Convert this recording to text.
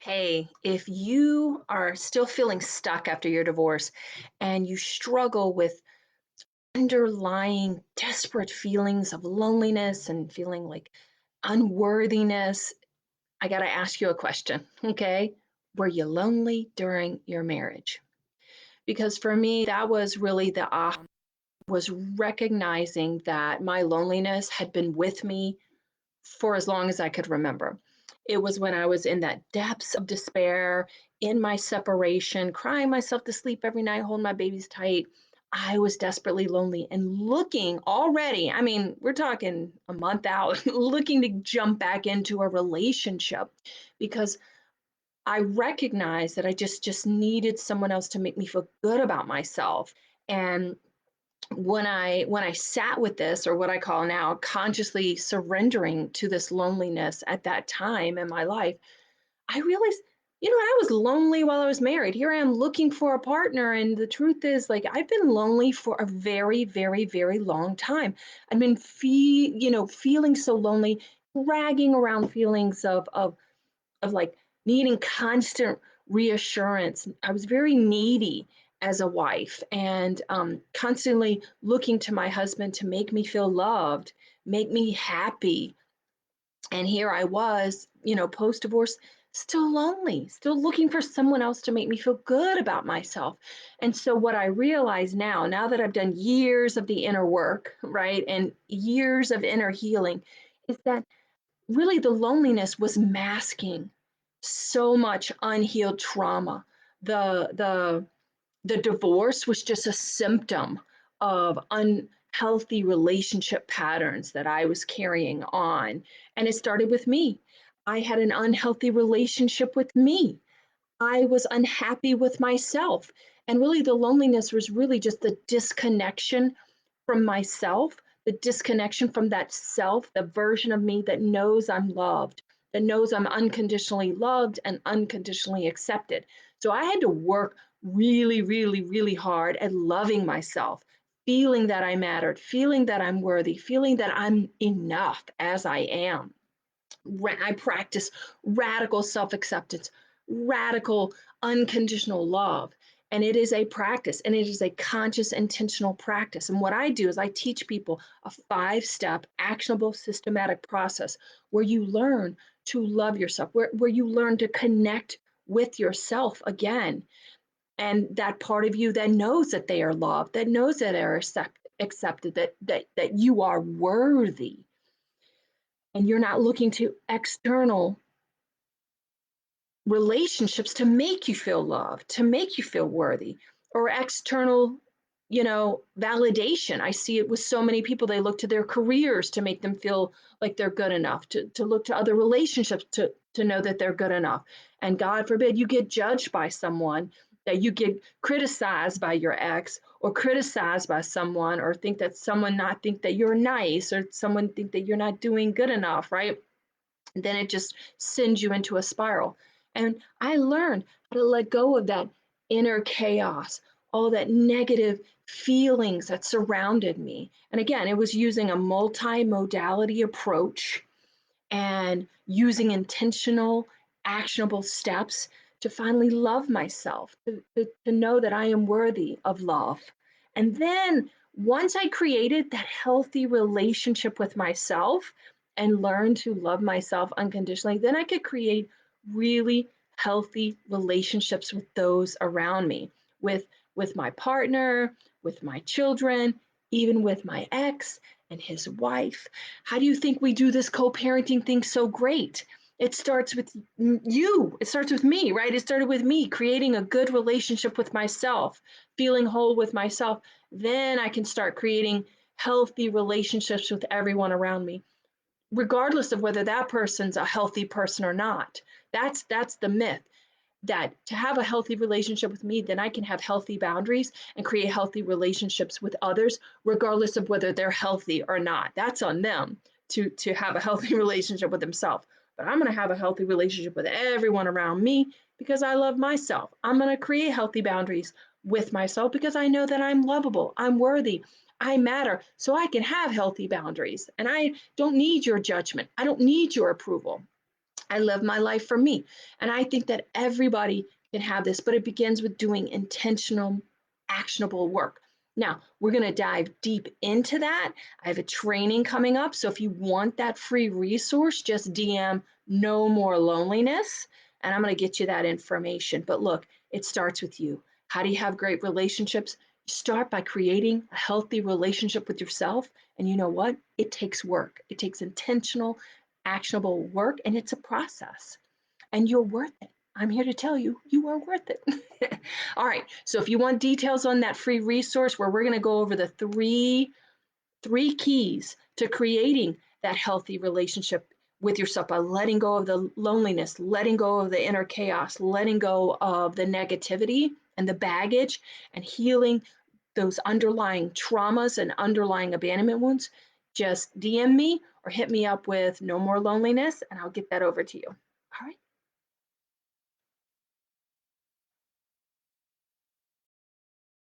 Hey, if you are still feeling stuck after your divorce and you struggle with underlying desperate feelings of loneliness and feeling like unworthiness, I got to ask you a question, okay? Were you lonely during your marriage? Because for me, that was really the was recognizing that my loneliness had been with me for as long as I could remember. It was when I was in that depths of despair, in my separation, crying myself to sleep every night, holding my babies tight. I was desperately lonely and looking already, I mean, we're talking a month out, looking to jump back into a relationship because I recognized that I just needed someone else to make me feel good about myself. And when I sat with this, or what I call now consciously surrendering to this loneliness at that time in my life, I realized, I was lonely while I was married. Here I am looking for a partner, and the truth is, like, I've been lonely for a very, very, very long time. I've been feeling so lonely, dragging around feelings of like needing constant reassurance. I was very needy as a wife and constantly looking to my husband to make me feel loved, make me happy. And here I was, post divorce, still lonely, still looking for someone else to make me feel good about myself. And so, what I realize now that I've done years of the inner work, right, and years of inner healing, is that really the loneliness was masking so much unhealed trauma. The the the divorce was just a symptom of unhealthy relationship patterns that I was carrying on, and it started with me. I had an unhealthy relationship with me. I was unhappy with myself, and really the loneliness was really just the disconnection from myself, the disconnection from that self, the version of me that knows I'm loved, that knows I'm unconditionally loved and unconditionally accepted. So I had to work really, really, really hard at loving myself, feeling that I mattered, feeling that I'm worthy, feeling that I'm enough as I am. I practice radical self acceptance, radical unconditional love. And it is a practice and it is a conscious, intentional practice. And what I do is I teach people a 5 step, actionable, systematic process where you learn to love yourself, where you learn to connect with yourself again. And that part of you that knows that they are loved, that knows that they're accepted, that you are worthy. And you're not looking to external relationships to make you feel loved, to make you feel worthy, or external, validation. I see it with so many people. They look to their careers to make them feel like they're good enough, to look to other relationships to know that they're good enough. And God forbid you get judged by someone, that you get criticized by your ex or criticized by someone, or think that someone not think that you're nice, or someone think that you're not doing good enough, right? Then it just sends you into a spiral. And I learned how to let go of that inner chaos, all that negative feelings that surrounded me. And again, it was using a multi-modality approach and using intentional, actionable steps to finally love myself, to know that I am worthy of love. And then once I created that healthy relationship with myself and learned to love myself unconditionally, then I could create really healthy relationships with those around me, with my partner, with my children, even with my ex and his wife. How do you think we do this co-parenting thing so great? It starts with you. It starts with me, right? It started with me creating a good relationship with myself, feeling whole with myself. Then I can start creating healthy relationships with everyone around me, regardless of whether that person's a healthy person or not. That's the myth, that to have a healthy relationship with me, then I can have healthy boundaries and create healthy relationships with others, regardless of whether they're healthy or not. That's on them to have a healthy relationship with themselves. But I'm going to have a healthy relationship with everyone around me because I love myself. I'm going to create healthy boundaries with myself because I know that I'm lovable, I'm worthy, I matter. So I can have healthy boundaries and I don't need your judgment. I don't need your approval. I live my life for me. And I think that everybody can have this, but it begins with doing intentional, actionable work. Now, we're going to dive deep into that. I have a training coming up. So if you want that free resource, just DM No More Loneliness, and I'm going to get you that information. But look, it starts with you. How do you have great relationships? Start by creating a healthy relationship with yourself. And you know what? It takes work, it takes intentional actionable work, and it's a process, and you're worth it. I'm here to tell you, you are worth it. All right. So if you want details on that free resource where we're going to go over the three keys to creating that healthy relationship with yourself by letting go of the loneliness, letting go of the inner chaos, letting go of the negativity and the baggage, and healing those underlying traumas and underlying abandonment wounds, just DM me or hit me up with No More Loneliness, and I'll get that over to you.